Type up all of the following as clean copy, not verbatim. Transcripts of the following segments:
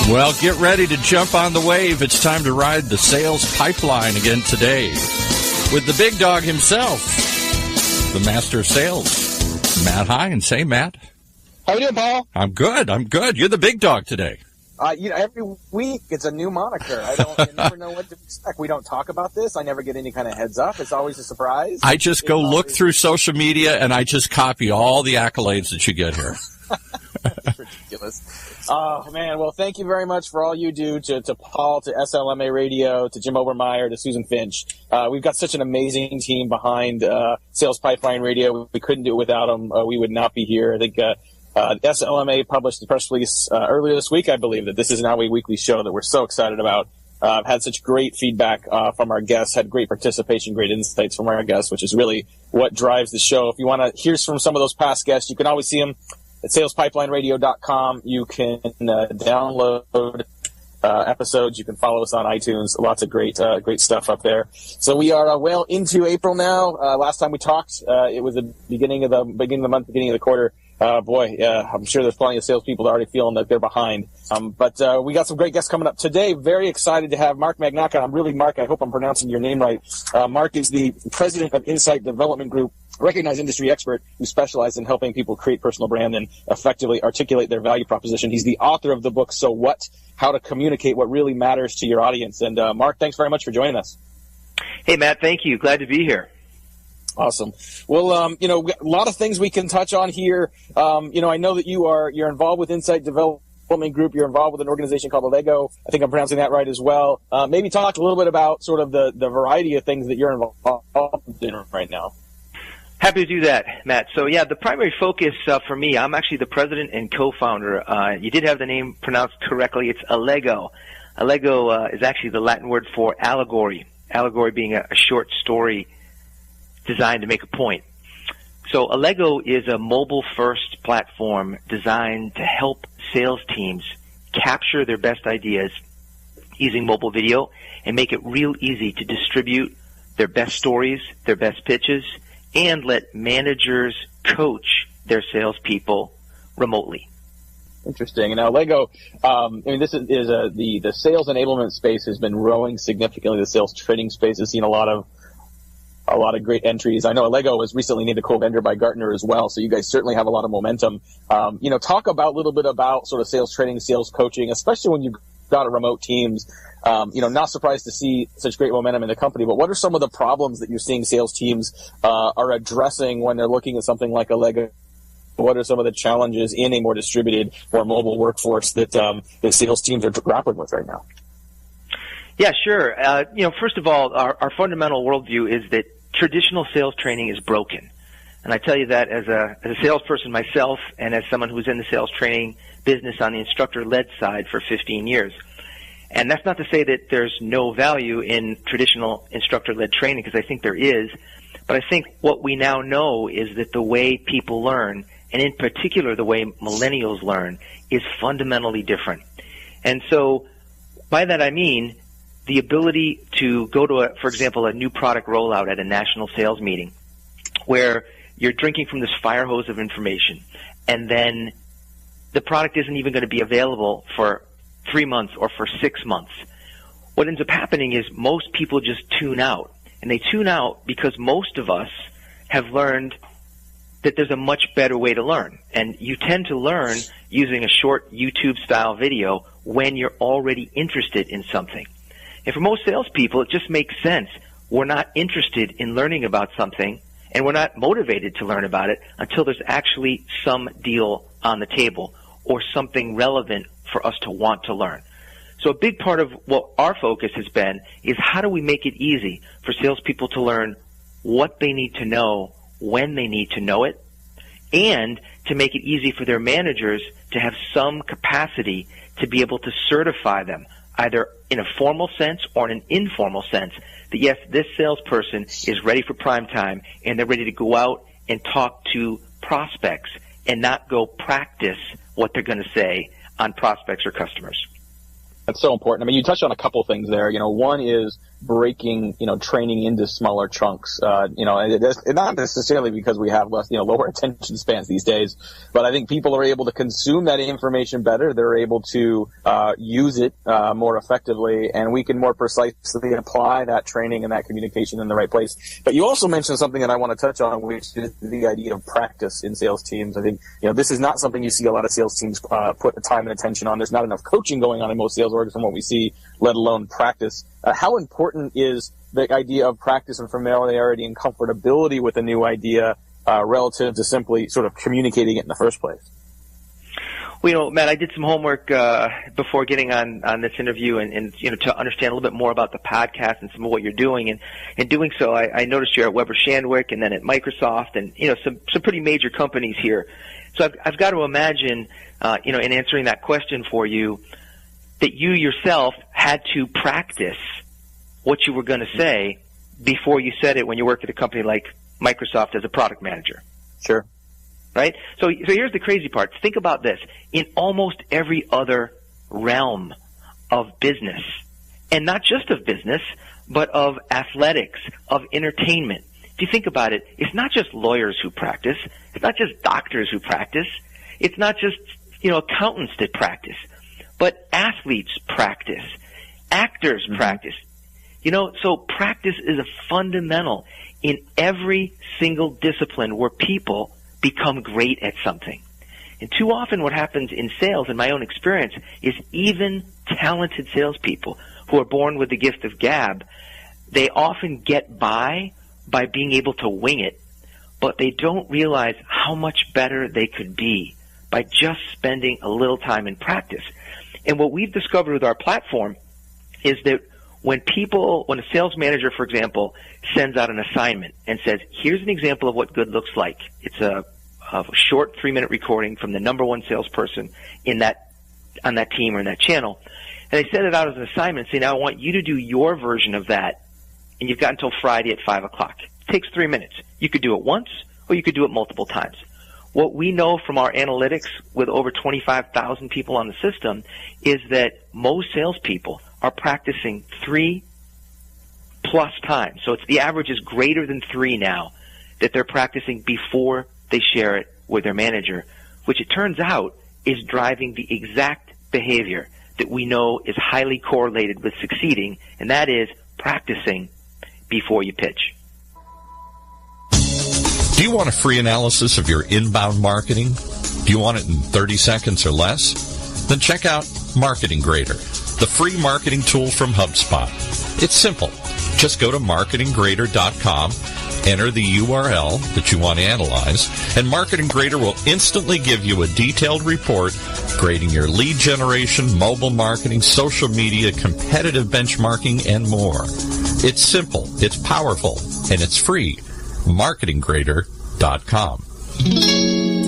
Well, get ready to jump on the wave. It's time to ride the sales pipeline again today with the big dog himself, the master of sales, Matt Heinz. Hey, Matt. How you doing, Paul? I'm good. You're the big dog today. Every week it's a new moniker. I never know what to expect. We don't talk about this. I never get any kind of heads up. It's always a surprise. I just go look through social media and I just copy all the accolades that you get here. It's ridiculous. Oh, man. Well, thank you very much for all you do to Paul, to SLMA Radio, to Jim Obermeyer, to Susan Finch. We've got such an amazing team behind Sales Pipeline Radio. We couldn't do it without them. We would not be here. I think SLMA published the press release earlier this week, I believe, that this is now a weekly show that we're so excited about. Had such great feedback from our guests, had great participation, great insights from our guests, which is really what drives the show. If you want to hear from some of those past guests, you can always see them at salespipelineradio.com. You can download episodes. You can follow us on iTunes. Lots of great stuff up there. So we are well into April now. Last time we talked, it was the beginning of the month, beginning of the quarter. I'm sure there's plenty of salespeople that are already feeling that they're behind. But we got some great guests coming up today. Very excited to have Mark Magnacca. Mark, I hope I'm pronouncing your name right. Mark is the president of Insight Development Group, recognized industry expert who specializes in helping people create personal brand and effectively articulate their value proposition. He's the author of the book, So What? How to Communicate What Really Matters to Your Audience. And Mark, thanks very much for joining us. Hey, Matt, thank you. Glad to be here. Awesome. Well, a lot of things we can touch on here. I know that you're involved with Insight Development Group. You're involved with an organization called Allego. I think I'm pronouncing that right as well. Maybe talk a little bit about sort of the variety of things that you're involved in right now. Happy to do that, Matt. So, yeah, the primary focus for me, I'm actually the president and co-founder. You did have the name pronounced correctly. It's Allego. Allego is actually the Latin word for allegory, allegory being a short story designed to make a point. So Allego is a mobile-first platform designed to help sales teams capture their best ideas using mobile video and make it real easy to distribute their best stories, their best pitches, and let managers coach their salespeople remotely. Interesting. And now Allego, this is the sales enablement space has been growing significantly. The sales training space has seen a lot of great entries. I know Allego was recently named a co-vendor by Gartner as well, so you guys certainly have a lot of momentum. Talk about a little bit about sort of sales training, sales coaching, especially when you've got remote teams. Not surprised to see such great momentum in the company, but what are some of the problems that you're seeing sales teams are addressing when they're looking at something like Allego? What are some of the challenges in a more distributed or mobile workforce that the sales teams are grappling with right now? Yeah, sure. First of all, our fundamental worldview is that traditional sales training is broken. And I tell you that as a salesperson myself and as someone who's in the sales training business on the instructor-led side for 15 years. And that's not to say that there's no value in traditional instructor-led training, because I think there is. But I think what we now know is that the way people learn, and in particular the way millennials learn, is fundamentally different. And so by that I mean the ability to go to, for example, a new product rollout at a national sales meeting where you're drinking from this fire hose of information, and then the product isn't even going to be available for 3 months or for 6 months. What ends up happening is most people just tune out, and they tune out because most of us have learned that there's a much better way to learn, and you tend to learn using a short YouTube-style video when you're already interested in something. And for most salespeople, it just makes sense. We're not interested in learning about something, and we're not motivated to learn about it until there's actually some deal on the table or something relevant for us to want to learn. So a big part of what our focus has been is how do we make it easy for salespeople to learn what they need to know when they need to know it, and to make it easy for their managers to have some capacity to be able to certify them, either in a formal sense or in an informal sense, that yes, this salesperson is ready for prime time and they're ready to go out and talk to prospects and not go practice what they're going to say on prospects or customers. That's so important. I mean, you touched on a couple things there. One is breaking, training into smaller chunks. And it's not necessarily because we have less, lower attention spans these days, but I think people are able to consume that information better. They're able to use it more effectively, and we can more precisely apply that training and that communication in the right place. But you also mentioned something that I want to touch on, which is the idea of practice in sales teams. I think, this is not something you see a lot of sales teams put the time and attention on. There's not enough coaching going on in most sales orgs from what we see, let alone practice. How important is the idea of practice and familiarity and comfortability with a new idea relative to simply sort of communicating it in the first place? Well, Matt, I did some homework before getting on this interview and to understand a little bit more about the podcast and some of what you're doing. And in doing so, I noticed you're at Weber Shandwick and then at Microsoft and, some pretty major companies here. So I've got to imagine, in answering that question for you, that you yourself had to practice what you were going to say before you said it when you worked at a company like Microsoft as a product manager. Sure. Right? So here's the crazy part. Think about this. In almost every other realm of business, and not just of business, but of athletics, of entertainment. If you think about it, it's not just lawyers who practice. It's not just doctors who practice. It's not just, accountants that practice. But athletes practice. Actors practice. So practice is a fundamental in every single discipline where people become great at something. And too often what happens in sales, in my own experience, is even talented salespeople who are born with the gift of gab, they often get by being able to wing it, but they don't realize how much better they could be by just spending a little time in practice. And what we've discovered with our platform is that when a sales manager, for example, sends out an assignment and says, here's an example of what good looks like. It's a short 3-minute recording from the number one salesperson on that team or in that channel. And they send it out as an assignment and say, now I want you to do your version of that. And you've got until Friday at 5 o'clock. It takes 3 minutes. You could do it once or you could do it multiple times. What we know from our analytics with over 25,000 people on the system is that most salespeople are practicing 3+ times. So the average is greater than 3 now that they're practicing before they share it with their manager, which it turns out is driving the exact behavior that we know is highly correlated with succeeding, and that is practicing before you pitch. Do you want a free analysis of your inbound marketing? Do you want it in 30 seconds or less? Then check out Marketing Grader, the free marketing tool from HubSpot. It's simple. Just go to marketinggrader.com, enter the URL that you want to analyze, and Marketing Grader will instantly give you a detailed report grading your lead generation, mobile marketing, social media, competitive benchmarking, and more. It's simple, it's powerful, and it's free. marketinggrader.com.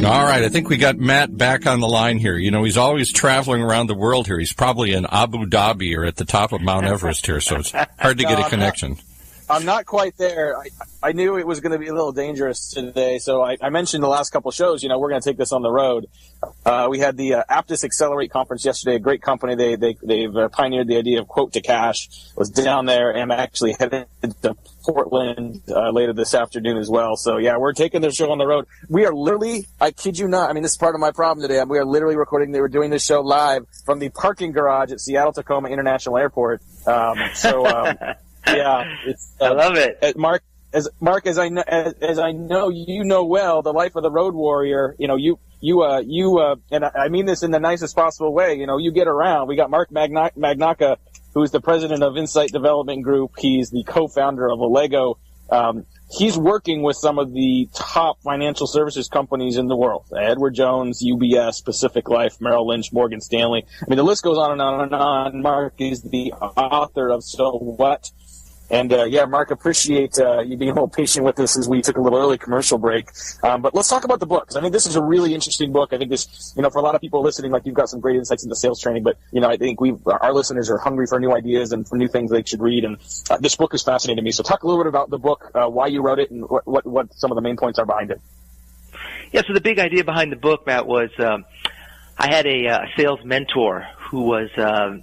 All right, I think we got Matt back on the line here. He's always traveling around the world here. He's probably in Abu Dhabi or at the top of Mount Everest here, so it's hard to get a connection. I'm not quite there. I knew it was going to be a little dangerous today, so I mentioned the last couple shows, we're going to take this on the road. We had the Aptus Accelerate conference yesterday, a great company. They've pioneered the idea of quote to cash. Was down there and I'm actually headed to Portland later this afternoon as well. So, yeah, we're taking the show on the road. We are literally, I kid you not, this is part of my problem today. We are literally recording. They were doing this show live from the parking garage at Seattle-Tacoma International Airport. Yeah, I love it, Mark. As I know, well, the life of the road warrior. And I mean this in the nicest possible way. You get around. We got Mark Magnacca, who's the president of Insight Development Group. He's the co-founder of Allego. He's working with some of the top financial services companies in the world: Edward Jones, UBS, Pacific Life, Merrill Lynch, Morgan Stanley. The list goes on and on and on. Mark is the author of So What. And, Mark, appreciate you being a little patient with us as we took a little early commercial break. But let's talk about the book, because I think this is a really interesting book. I think this, for a lot of people listening, you've got some great insights into sales training, but, I think our listeners are hungry for new ideas and for new things they should read. And this book is fascinating to me. So talk a little bit about the book, why you wrote it, and what some of the main points are behind it. Yeah, so the big idea behind the book, Matt, was I had a sales mentor who was a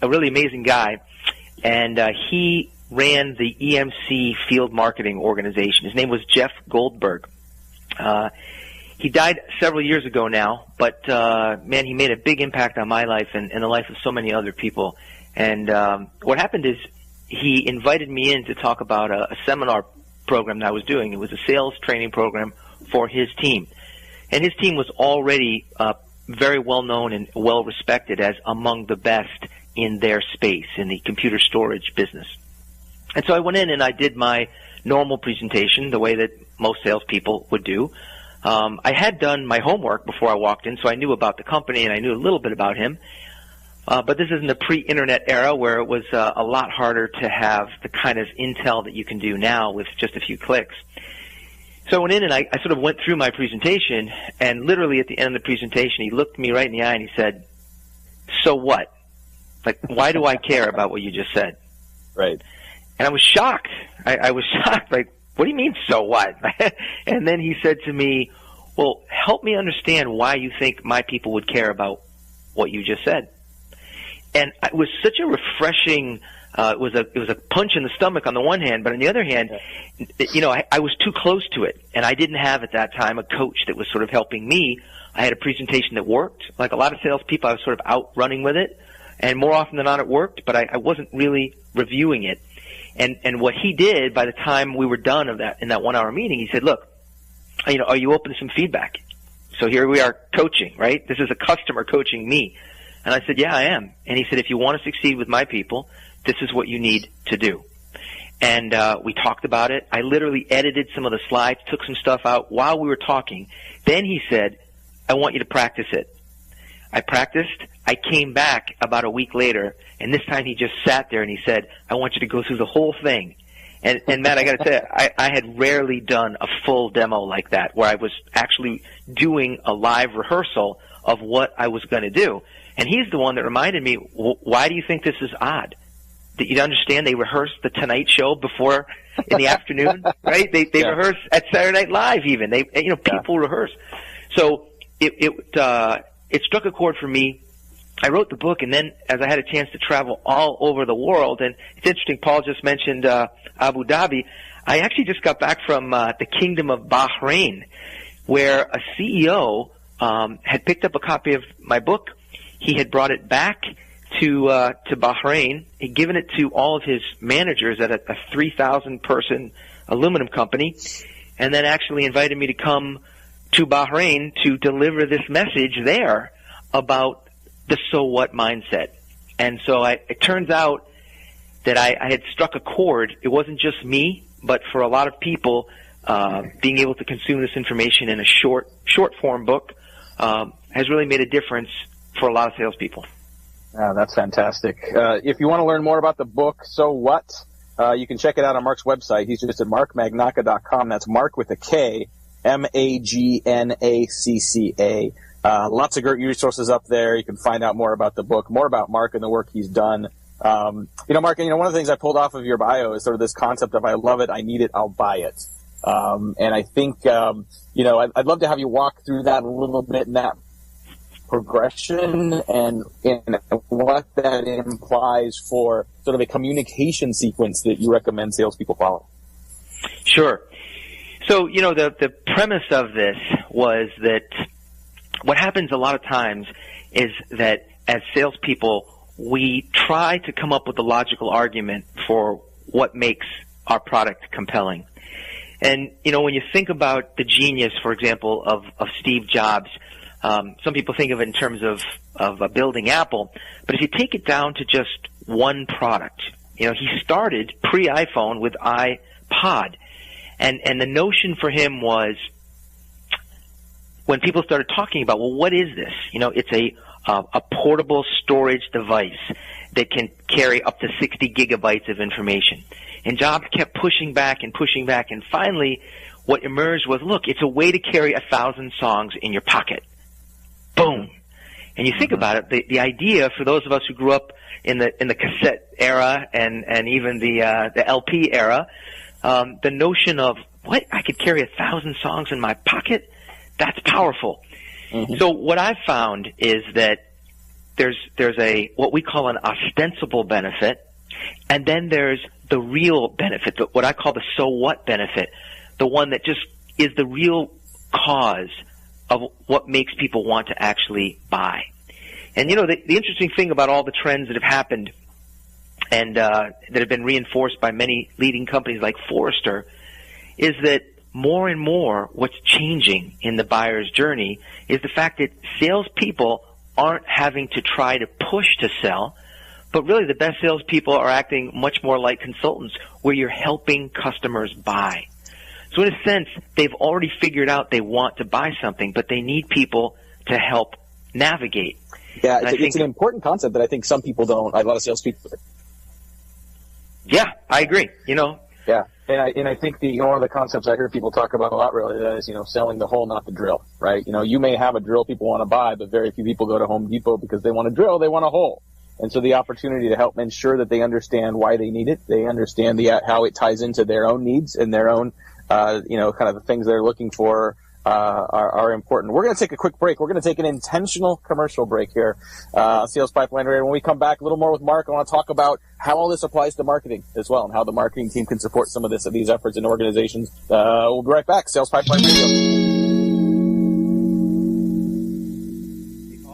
really amazing guy. and he ran the EMC field marketing organization. His name was Jeff Goldberg. He died several years ago now, but man, he made a big impact on my life and the life of so many other people. And what happened is he invited me in to talk about a seminar program that I was doing. It was a sales training program for his team. And his team was already very well known and well respected as among the best in their space, in the computer storage business. And so I went in and I did my normal presentation the way that most salespeople would do. I had done my homework before I walked in, so I knew about the company and I knew a little bit about him. But this is in the pre-internet era where it was a lot harder to have the kind of intel that you can do now with just a few clicks. So I went in and I sort of went through my presentation, and literally at the end of the presentation, he looked me right in the eye and he said, "So what? Like, why do I care about what you just said?" Right. And I was shocked. I was shocked. Like, what do you mean, so what? And then he said to me, "Well, help me understand why you think my people would care about what you just said." And it was such a refreshing, it was a punch in the stomach on the one hand, but on the other hand, you know, I was too close to it. And I didn't have at that time a coach that was sort of helping me. I had a presentation that worked. Like a lot of salespeople, I was sort of out running with it. And more often than not, it worked, but I wasn't really reviewing it. And what he did by the time we were done in that 1 hour meeting, he said, "Look, you know, are you open to some feedback?" So here we are coaching, right? This is a customer coaching me. And I said, "Yeah, I am." And he said, "If you want to succeed with my people, this is what you need to do." And we talked about it. I literally edited some of the slides, took some stuff out while we were talking. Then he said, "I want you to practice it." I practiced. I came back about a week later, and this time he just sat there and he said, "I want you to go through the whole thing." And Matt, I got to tell you, I had rarely done a full demo like that, where I was actually doing a live rehearsal of what I was going to do. And he's the one that reminded me, "Why do you think this is odd? That you understand they rehearse the Tonight Show before in the afternoon, right? They rehearse at Saturday Night Live even. People rehearse." So it struck a chord for me. I wrote the book, and then as I had a chance to travel all over the world, and it's interesting, Paul just mentioned Abu Dhabi. I actually just got back from the Kingdom of Bahrain, where a CEO had picked up a copy of my book. He had brought it back to Bahrain, had given it to all of his managers at a 3,000-person aluminum company, and then actually invited me to come to Bahrain to deliver this message there about the so what mindset. And so it turns out that I had struck a chord. It wasn't just me, but for a lot of people, being able to consume this information in a short form book has really made a difference for a lot of salespeople. That's fantastic. If you want to learn more about the book, So What, you can check it out on Mark's website. He's just at markmagnacca.com. That's Mark with a K, Magnacca. Lots of great resources up there. You can find out more about the book, more about Mark and the work he's done. Mark, one of the things I pulled off of your bio is sort of this concept of I love it, I need it, I'll buy it. And I think, I'd love to have you walk through that a little bit in that progression and what that implies for sort of a communication sequence that you recommend salespeople follow. Sure. So, the premise of this was that what happens a lot of times is that as salespeople, we try to come up with a logical argument for what makes our product compelling. And, when you think about the genius, for example, of Steve Jobs, some people think of it in terms of building Apple, but if you take it down to just one product, he started pre-iPhone with iPod. And the notion for him was when people started talking about, well, what is this? It's a portable storage device that can carry up to 60 gigabytes of information. And Jobs kept pushing back, and finally what emerged was, look, it's a way to carry 1,000 songs in your pocket. Boom. And you think about it, the idea for those of us who grew up in the cassette era and even the LP era, the notion of, what, I could carry 1,000 songs in my pocket? That's powerful. Mm-hmm. So what I've found is that there's what we call an ostensible benefit And then there's the real benefit, what I call the so what benefit, the one that just is the real cause of what makes people want to actually buy. And, the interesting thing about all the trends that have happened and that have been reinforced by many leading companies like Forrester is that more and more what's changing in the buyer's journey is the fact that salespeople aren't having to try to push to sell, but really the best salespeople are acting much more like consultants where you're helping customers buy. So in a sense, they've already figured out they want to buy something, but they need people to help navigate. Yeah, it's an important concept that I think some people don't. A lot of salespeople. Yeah, I agree. Yeah, and I think one of the concepts I hear people talk about a lot really is selling the hole, not the drill, right? You may have a drill people want to buy, but very few people go to Home Depot because they want a drill, they want a hole. And so the opportunity to help ensure that they understand why they need it, they understand how it ties into their own needs and their own kind of the things they're looking for are important. We're going to take a quick break. We're going to take an intentional commercial break here, Sales Pipeline Radio. When we come back, a little more with Mark, I want to talk about how all this applies to marketing as well and how the marketing team can support some of these efforts in organizations. We'll be right back. Sales Pipeline Radio.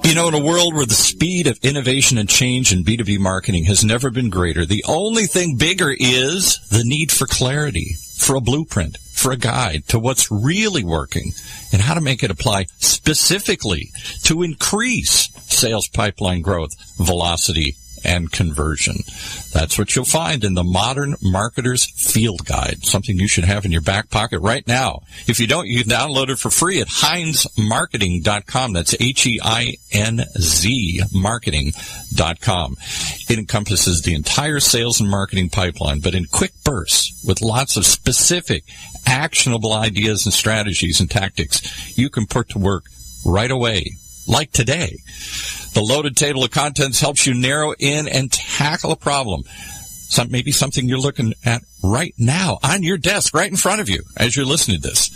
In a world where the speed of innovation and change in B2B marketing has never been greater, the only thing bigger is the need for clarity, for a blueprint, for a guide to what's really working and how to make it apply specifically to increase sales pipeline growth, velocity, and conversion. That's what you'll find in the Modern Marketer's Field Guide, something you should have in your back pocket right now. If you don't, you can download it for free at HeinzMarketing.com. That's HEINZ marketing.com. It encompasses the entire sales and marketing pipeline, but in quick bursts with lots of specific, actionable ideas and strategies and tactics you can put to work right away, like today. The loaded table of contents helps you narrow in and tackle a problem. Maybe something you're looking at right now on your desk, right in front of you as you're listening to this.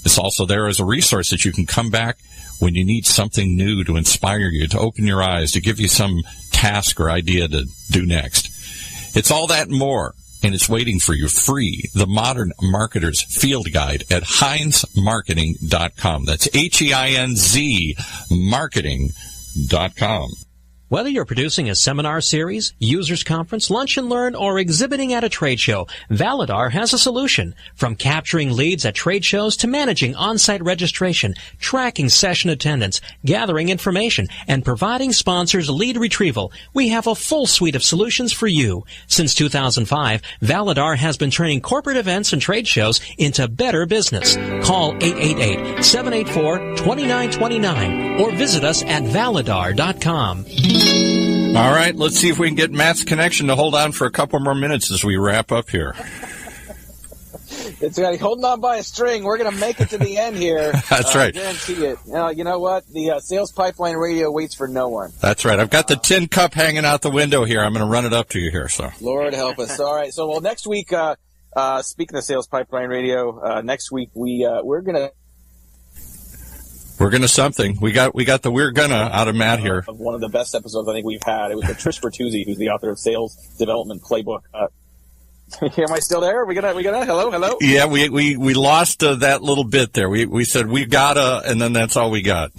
It's also there as a resource that you can come back when you need something new to inspire you, to open your eyes, to give you some task or idea to do next. It's all that and more, and it's waiting for you free. The Modern Marketer's Field Guide at HeinzMarketing.com. That's HEINZ marketing.com. Whether you're producing a seminar series, users conference, lunch and learn, or exhibiting at a trade show, Validar has a solution. From capturing leads at trade shows to managing on-site registration, tracking session attendance, gathering information, and providing sponsors lead retrieval, we have a full suite of solutions for you. Since 2005, Validar has been turning corporate events and trade shows into better business. Call 888-784-2929 or visit us at validar.com. All right, let's see if we can get Matt's connection to hold on for a couple more minutes as we wrap up here. It's like holding on by a string. We're going to make it to the end here. That's right. I guarantee it. Now, you know what? The Sales Pipeline Radio waits for no one. That's right. I've got the tin cup hanging out the window here. I'm going to run it up to you here. So, Lord help us. All right. So, next week, speaking of Sales Pipeline Radio, next week we're going to. We're gonna something. We got the we're gonna out of Matt here. One of the best episodes I think we've had. It was with Trish Bertuzzi, who's the author of Sales Development Playbook. Am I still there? We gonna hello. Yeah, we lost that little bit there. We said we gotta, and then that's all we got.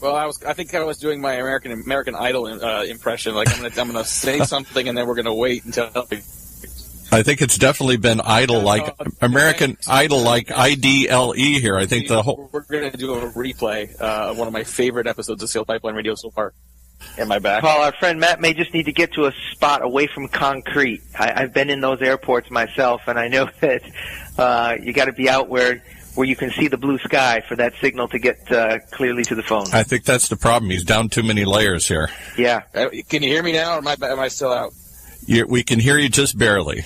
Well, I think I was doing my American Idol impression. Like I'm gonna say something, and then we're gonna wait until. I think it's definitely been Idol, like American Idol, like IDLE here. I think the whole. We're going to do a replay of one of my favorite episodes of Sales Pipeline Radio so far. Am I back? Paul, our friend Matt may just need to get to a spot away from concrete. I've been in those airports myself, and I know that you got to be out where you can see the blue sky for that signal to get clearly to the phone. I think that's the problem. He's down too many layers here. Yeah. Can you hear me now, or am I still out? We can hear you just barely.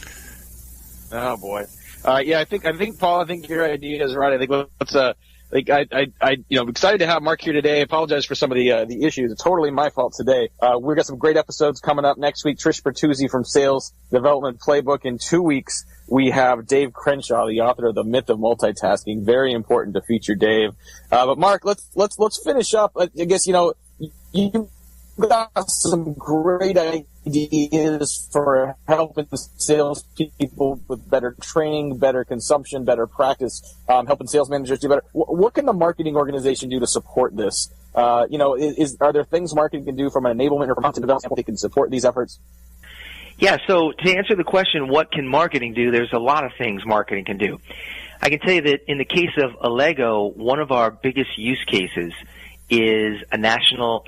Oh boy. Yeah, I think Paul. I think your idea is right. I think let's. I'm excited to have Mark here today. I apologize for some of the issues. It's totally my fault today. We've got some great episodes coming up next week. Trish Bertuzzi from Sales Development Playbook. In 2 weeks, we have Dave Crenshaw, the author of The Myth of Multitasking. Very important to feature Dave. But Mark, let's finish up. I guess you got some great ideas ideas for helping salespeople with better training, better consumption, better practice, helping sales managers do better. What can the marketing organization do to support this? Are there things marketing can do from an enablement or content development that can support these efforts? Yeah, so to answer the question, what can marketing do, there's a lot of things marketing can do. I can tell you that in the case of Allego, one of our biggest use cases is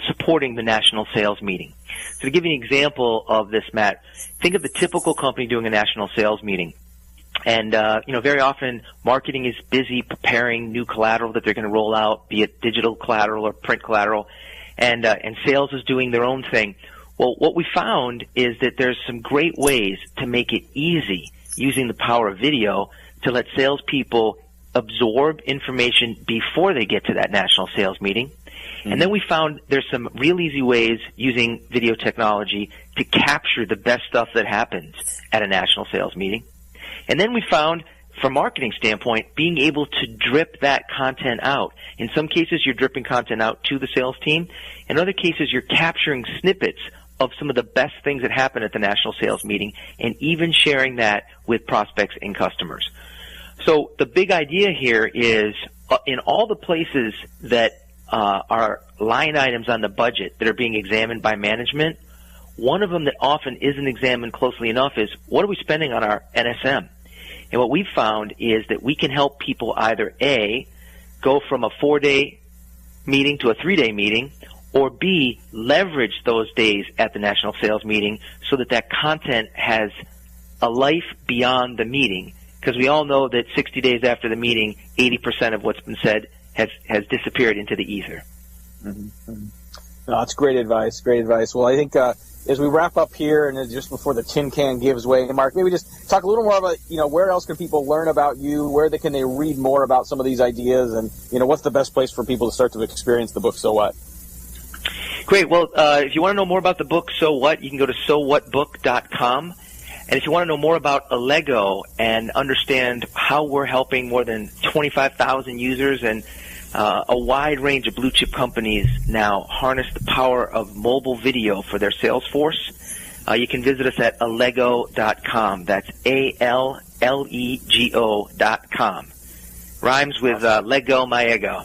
supporting the national sales meeting. So to give you an example of this, Matt, think of the typical company doing a national sales meeting. And, very often marketing is busy preparing new collateral that they're going to roll out, be it digital collateral or print collateral, and sales is doing their own thing. Well, what we found is that there's some great ways to make it easy using the power of video to let salespeople absorb information before they get to that national sales meeting. And then we found there's some real easy ways using video technology to capture the best stuff that happens at a national sales meeting. And then we found, from a marketing standpoint, being able to drip that content out. In some cases, you're dripping content out to the sales team. In other cases, you're capturing snippets of some of the best things that happen at the national sales meeting and even sharing that with prospects and customers. So the big idea here is in all the places that are line items on the budget that are being examined by management, one of them that often isn't examined closely enough is what are we spending on our NSM? And what we've found is that we can help people either A, go from a 4-day meeting to a 3-day meeting, or B, leverage those days at the national sales meeting so that that content has a life beyond the meeting. Because we all know that 60 days after the meeting, 80% of what's been said has disappeared into the ether. Mm-hmm. No, that's great advice. Great advice. Well, I think as we wrap up here and just before the tin can gives way, Mark, maybe just talk a little more about, where else can people learn about you? Where can they read more about some of these ideas? And, what's the best place for people to start to experience the book, So What? Great. Well, if you want to know more about the book, So What, you can go to sowhatbook.com. And if you want to know more about Allego and understand how we're helping more than 25,000 users and a wide range of blue-chip companies now harness the power of mobile video for their sales force, you can visit us at allego.com. That's ALLEGO.com. Rhymes with Lego, my ego.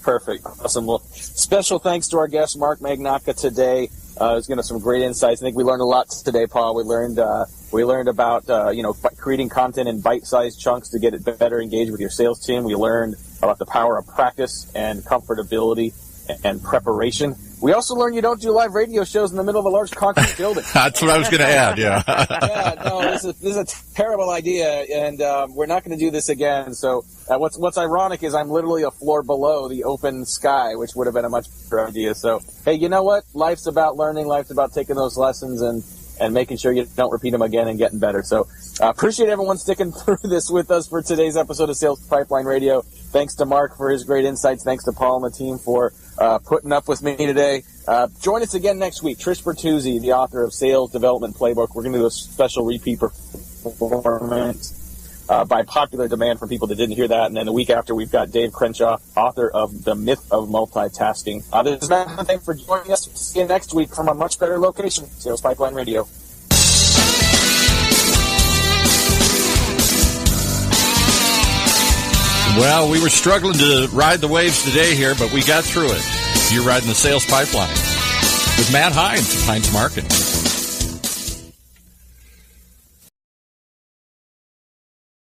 Perfect. Awesome. Well, special thanks to our guest, Mark Magnacca, today. He's given us some great insights. I think we learned a lot today, Paul. We learned about creating content in bite-sized chunks to get it better engaged with your sales team. We learned about the power of practice and comfortability and preparation. We also learned you don't do live radio shows in the middle of a large concrete building. That's what I was going to add, yeah. This is a terrible idea, and we're not going to do this again. So what's ironic is I'm literally a floor below the open sky, which would have been a much better idea. So, hey, you know what? Life's about learning. Life's about taking those lessons and making sure you don't repeat them again and getting better. So appreciate everyone sticking through this with us for today's episode of Sales Pipeline Radio. Thanks to Mark for his great insights. Thanks to Paul and the team for putting up with me today. Join us again next week. Trish Bertuzzi, the author of Sales Development Playbook. We're going to do a special repeat performance by popular demand from people that didn't hear that. And then the week after, we've got Dave Crenshaw, author of The Myth of Multitasking. This is Matt. Thanks for joining us. See you next week from a much better location, Sales Pipeline Radio. Well, we were struggling to ride the waves today here, but we got through it. You're riding the Sales Pipeline with Matt Heinz of Heinz Marketing.